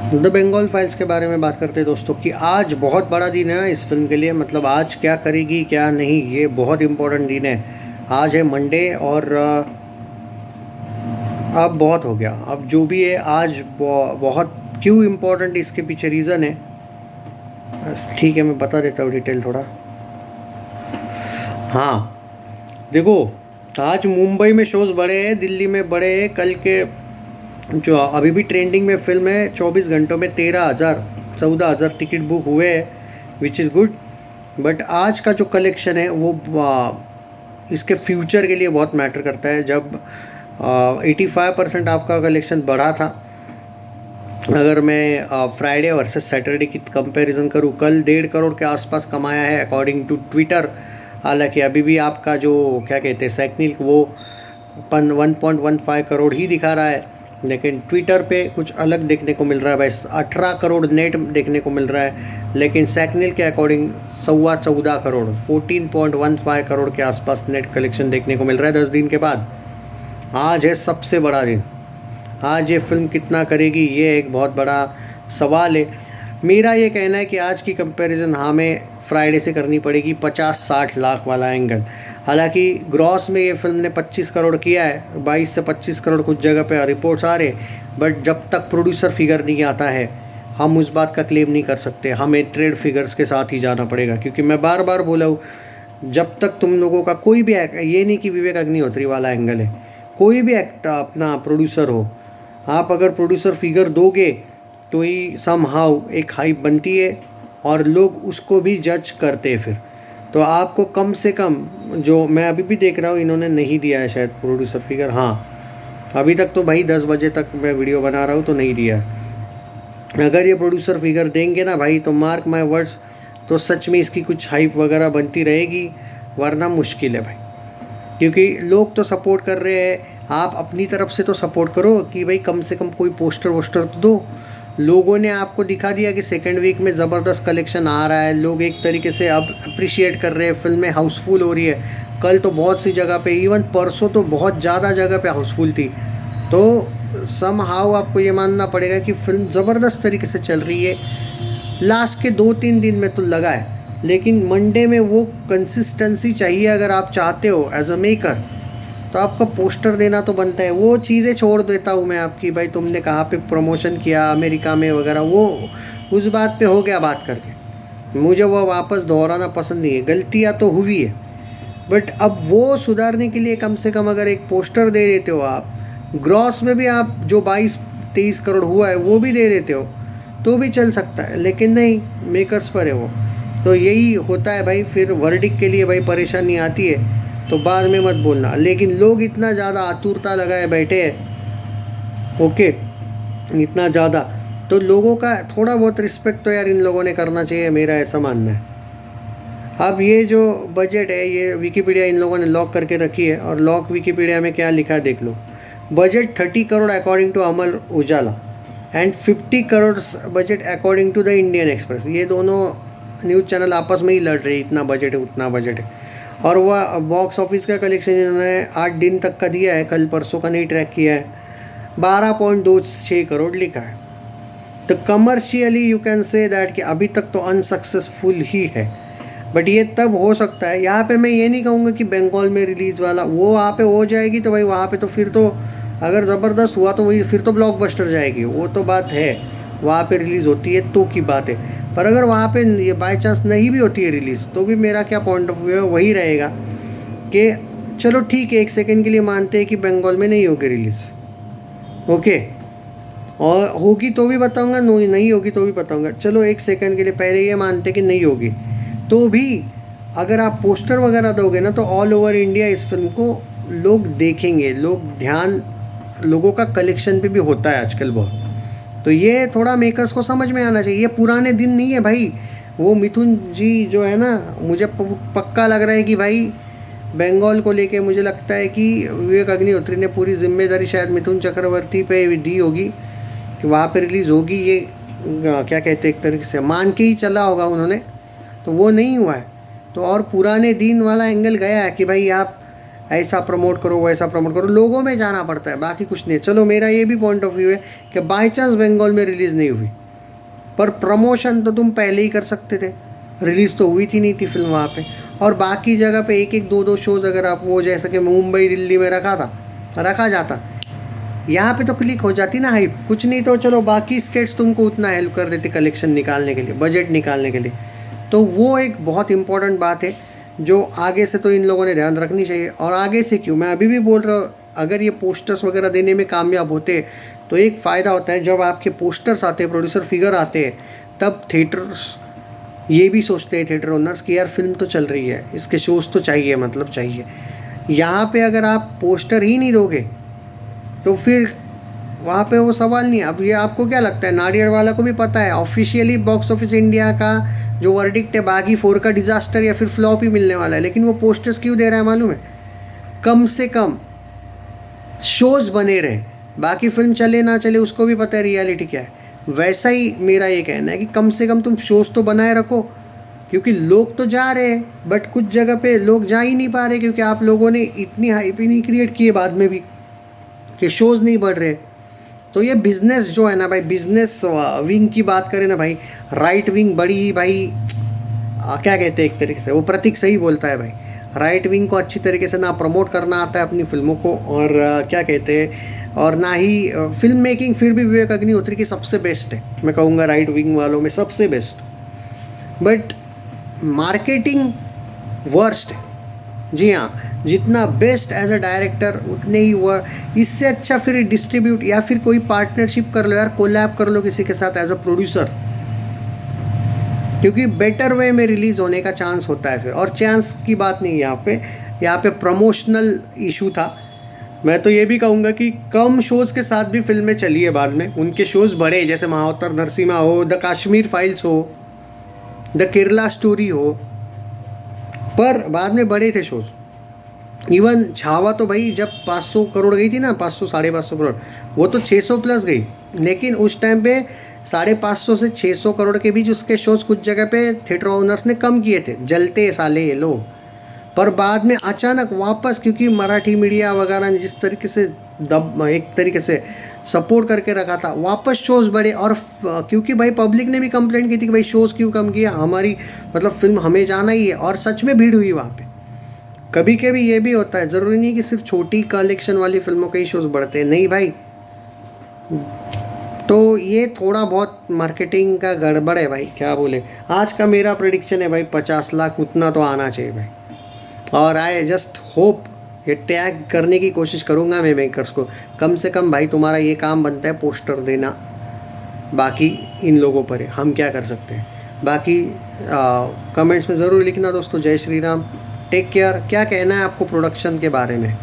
The Bengal files के बारे में बात करते हैं दोस्तों कि आज बहुत बड़ा दिन है इस फिल्म के लिए। मतलब आज क्या करेगी क्या नहीं, ये बहुत इम्पोर्टेंट दिन है। आज है मंडे और अब बहुत हो गया। अब जो भी है आज बहुत क्यों इम्पोर्टेंट, इसके पीछे रीज़न है। ठीक है, मैं बता देता हूँ डिटेल थोड़ा। हाँ देखो, आज मुंबई में शोज़ बड़े हैं, दिल्ली में बड़े हैं। कल के जो अभी भी ट्रेंडिंग में फिल्म है, 24 घंटों में 13,000 टिकट बुक हुए हैं, विच इज़ गुड। बट आज का जो कलेक्शन है वो इसके फ्यूचर के लिए बहुत मैटर करता है। जब 85% आपका कलेक्शन बढ़ा था, अगर मैं फ्राइडे वर्सेस सैटरडे की कंपैरिजन करूँ, कल 1.5 करोड़ के आसपास कमाया है अकॉर्डिंग टू ट्विटर। हालांकि अभी भी आपका जो क्या कहते हैं सैकनिल, वो 1.15 करोड़ ही दिखा रहा है, लेकिन ट्विटर पे कुछ अलग देखने को मिल रहा है भाई। 18 करोड़ नेट देखने को मिल रहा है, लेकिन सैकनिल के अकॉर्डिंग 14.25 करोड़ 14.15 करोड़ के आसपास नेट कलेक्शन देखने को मिल रहा है 10 दिन के बाद। आज है सबसे बड़ा दिन। आज ये फिल्म कितना करेगी, ये एक बहुत बड़ा सवाल है। मेरा ये कहना है कि आज की कंपैरिजन हमें फ्राइडे से करनी पड़ेगी, 50-60 लाख वाला एंगल। हालांकि ग्रॉस में ये फिल्म ने 25 करोड़ किया है, 22 से 25 करोड़ कुछ जगह पे रिपोर्ट्स आ रहे। बट जब तक प्रोड्यूसर फिगर नहीं आता है, हम उस बात का क्लेम नहीं कर सकते। हमें ट्रेड फिगर्स के साथ ही जाना पड़ेगा, क्योंकि मैं बार बार बोला हूँ, जब तक तुम लोगों का कोई भी ये नहीं कि विवेक अग्निहोत्री वाला एंगल है, कोई भी एक्ट अपना प्रोड्यूसर हो, आप अगर प्रोड्यूसर फिगर दोगे तो ही सम हाउ एक हाइप बनती है और लोग उसको भी जज करते हैं फिर। तो आपको कम से कम, जो मैं अभी भी देख रहा हूँ, इन्होंने नहीं दिया है शायद प्रोड्यूसर फिगर। हाँ, अभी तक तो भाई 10 बजे तक मैं वीडियो बना रहा हूँ तो नहीं दिया है। अगर ये प्रोड्यूसर फिगर देंगे ना भाई, तो मार्क माय वर्ड्स, तो सच में इसकी कुछ हाइप वगैरह बनती रहेगी, वरना मुश्किल है भाई। क्योंकि लोग तो सपोर्ट कर रहे हैं, आप अपनी तरफ से तो सपोर्ट करो कि भाई कम से कम कोई पोस्टर वोस्टर तो दो। लोगों ने आपको दिखा दिया कि सेकेंड वीक में ज़बरदस्त कलेक्शन आ रहा है, लोग एक तरीके से अब अप्रिशिएट कर रहे हैं, फिल्में हाउसफुल हो रही है। कल तो बहुत सी जगह पे, इवन परसों तो बहुत ज़्यादा जगह पे हाउसफुल थी। तो सम हाउ आपको ये मानना पड़ेगा कि फिल्म ज़बरदस्त तरीके से चल रही है। लास्ट के 2-3 दिन में तो लगा है, लेकिन मंडे में वो कंसिस्टेंसी चाहिए। अगर आप चाहते हो एज अ मेकर, तो आपका पोस्टर देना तो बनता है। वो चीज़ें छोड़ देता हूँ मैं आपकी, भाई तुमने कहाँ पे प्रमोशन किया अमेरिका में वगैरह, वो उस बात पे हो गया बात करके। मुझे वो वापस दोहराना पसंद नहीं है। गलतियाँ तो हुई है, बट अब वो सुधारने के लिए कम से कम अगर एक पोस्टर दे देते हो आप, ग्रॉस में भी आप जो 22-23 करोड़ हुआ है वो भी दे देते हो तो भी चल सकता है। लेकिन नहीं, मेकर्स पर है वो। तो यही होता है भाई, फिर वर्डिक के लिए भाई परेशानी आती है तो बाद में मत बोलना। लेकिन लोग इतना ज़्यादा आतुरता लगाए बैठे हैं, ओके, इतना ज़्यादा, तो लोगों का थोड़ा बहुत रिस्पेक्ट तो यार इन लोगों ने करना चाहिए, मेरा ऐसा मानना है। अब ये जो बजट है, ये विकीपीडिया इन लोगों ने लॉक करके रखी है, और लॉक विकीपीडिया में क्या लिखा है देख लो। Budget 30 crore according to Amar Ujala and 50 crore budget according to the Indian Express. ये दोनों न्यूज़ चैनल आपस में ही लड़ रहे, इतना बजट है उतना बजट है। और वह बॉक्स ऑफिस का कलेक्शन इन्होंने 8 दिन तक का दिया है, कल परसों का नहीं ट्रैक किया है। 12.26 करोड़ लिखा है। तो commercially you can say that कि अभी तक तो अनसक्सेसफुल ही है। बट ये तब हो सकता है, यहाँ पे मैं ये नहीं कहूँगा कि बंगाल में रिलीज़ वाला वो वहाँ पे हो जाएगी तो भाई वहाँ पे तो फिर तो अगर ज़बरदस्त हुआ तो वही फिर तो ब्लॉकबस्टर जाएगी, वो तो बात है। वहाँ पे रिलीज़ होती है तो की बात है। पर अगर वहाँ पे ये बाई चांस नहीं भी होती है रिलीज़, तो भी मेरा क्या पॉइंट ऑफ व्यू है वही रहेगा कि चलो ठीक है, एक सेकंड के लिए मानते हैं कि बंगाल में नहीं होगी रिलीज़, ओके, और होगी तो भी बताऊंगा, नहीं होगी तो भी बताऊंगा। चलो एक सेकंड के लिए पहले ये मानते कि नहीं होगी, तो भी अगर आप पोस्टर वगैरह दोगे ना, तो ऑल ओवर इंडिया इस फिल्म को लोग देखेंगे। लोगों का कलेक्शन पे भी होता है आजकल बहुत। तो ये थोड़ा मेकर्स को समझ में आना चाहिए। ये पुराने दिन नहीं है भाई। वो मिथुन जी जो है ना, मुझे पक्का लग रहा है कि भाई बंगाल को लेके मुझे लगता है कि विवेक अग्निहोत्री ने पूरी जिम्मेदारी शायद मिथुन चक्रवर्ती पे दी होगी कि वहाँ पे रिलीज़ होगी। ये क्या कहते हैं, एक तरीके से मान के ही चला होगा उन्होंने, तो वो नहीं हुआ है। तो और पुराने दिन वाला एंगल गया है कि भाई आप ऐसा प्रमोट करो वैसा प्रमोट करो, लोगों में जाना पड़ता है, बाकी कुछ नहीं। चलो मेरा ये भी पॉइंट ऑफ व्यू है कि बाई चांस बंगाल में रिलीज़ नहीं हुई, पर प्रमोशन तो तुम पहले ही कर सकते थे, रिलीज़ तो हुई थी नहीं थी फिल्म वहाँ पे। और बाकी जगह पे एक एक दो दो शोज़ अगर आप वो जैसा कि मुंबई दिल्ली में रखा जाता, यहाँ पे तो क्लिक हो जाती ना हाइप, कुछ नहीं तो चलो बाकी स्टेट्स तुमको उतना हेल्प कर देते कलेक्शन निकालने के लिए, बजट निकालने के लिए। तो वो एक बहुत इंपॉर्टेंट बात है जो आगे से तो इन लोगों ने ध्यान रखनी चाहिए। और आगे से क्यों, मैं अभी भी बोल रहा हूँ, अगर ये पोस्टर्स वगैरह देने में कामयाब होते तो एक फ़ायदा होता है, जब आपके पोस्टर्स आते हैं, प्रोड्यूसर फिगर आते हैं, तब थिएटर्स ये भी सोचते हैं, थिएटर ओनर्स, कि यार फिल्म तो चल रही है, इसके शोज़ तो चाहिए, मतलब चाहिए। यहाँ पे अगर आप पोस्टर ही नहीं दोगे तो फिर वहाँ पे वो सवाल नहीं है। अब ये आपको क्या लगता है, नाडियाड वाला को भी पता है ऑफिशियली बॉक्स ऑफिस इंडिया का जो वर्डिक्ट है बागी 4 का डिज़ास्टर या फिर फ्लॉप ही मिलने वाला है, लेकिन वो पोस्टर्स क्यों दे रहा है मालूम है, कम से कम शोज़ बने रहे, बाकी फिल्म चले ना चले उसको भी पता है रियलिटी क्या है। वैसा ही मेरा ये कहना है कि कम से कम तुम शोज़ तो बनाए रखो, क्योंकि लोग तो जा रहे हैं बट कुछ जगह पे लोग जा ही नहीं पा रहे, क्योंकि आप लोगों ने इतनी हाइप ही नहीं क्रिएट की है बाद में भी कि शोज़ नहीं बढ़ रहे। तो ये बिज़नेस जो है ना भाई, बिज़नेस विंग की बात करें ना भाई, राइट विंग बड़ी भाई क्या कहते हैं, एक तरीके से वो प्रतीक सही बोलता है भाई, राइट विंग को अच्छी तरीके से ना प्रमोट करना आता है अपनी फिल्मों को, और क्या कहते हैं, और ना ही फिल्म मेकिंग फिर भी विवेक अग्निहोत्री की सबसे बेस्ट है, मैं कहूँगा राइट विंग वालों में सबसे बेस्ट, बट मार्केटिंग वर्स्ट है। जी हाँ, जितना बेस्ट एज अ डायरेक्टर उतने ही वह, इससे अच्छा फिर डिस्ट्रीब्यूट या फिर कोई पार्टनरशिप कर लो यार, कोलैब कर लो किसी के साथ एज अ प्रोड्यूसर, क्योंकि बेटर वे में रिलीज़ होने का चांस होता है फिर। और चांस की बात नहीं, यहाँ पे प्रमोशनल इशू था। मैं तो ये भी कहूँगा कि कम शोज़ के साथ भी फिल्में चली है बाद में, उनके शोज़ बड़े, जैसे महाअवतार नरसिम्हा हो, द कश्मीर फाइल्स हो, द केरला स्टोरी हो, पर बाद में बड़े थे शोज़। इवन छावा तो भाई जब 500 करोड़ गई थी ना, 500 550 करोड़, वो तो 600 प्लस गई, लेकिन उस टाइम पे 550 से 600 करोड़ के बीच उसके शोज़ कुछ जगह पे थिएटर ओनर्स ने कम किए थे, जलते साले ये लोग। पर बाद में अचानक वापस, क्योंकि मराठी मीडिया वगैरह ने जिस तरीके से एक तरीके से सपोर्ट करके रखा था, वापस शोज़ बढ़े। और क्योंकि भाई पब्लिक ने भी कंप्लेंट की थी कि भाई शोज़ क्यों कम किया, हमारी मतलब फिल्म हमें जाना ही है, और सच में भीड़ हुई वहाँ पे। कभी कभी ये भी होता है, ज़रूरी नहीं कि सिर्फ छोटी कलेक्शन वाली फिल्मों के ही शोज़ बढ़ते हैं, नहीं भाई। तो ये थोड़ा बहुत मार्केटिंग का गड़बड़ है भाई, क्या बोले। आज का मेरा प्रेडिक्शन है भाई 50 लाख उतना तो आना चाहिए भाई, और आई जस्ट होप, ये टैग करने की कोशिश करूँगा मैं मेकर्स को, कम से कम भाई तुम्हारा ये काम बनता है पोस्टर देना, बाकी इन लोगों पर है, हम क्या कर सकते हैं। बाकी कमेंट्स में ज़रूर लिखना दोस्तों। जय श्री राम, टेक केयर। क्या कहना है आपको प्रोडक्शन के बारे में?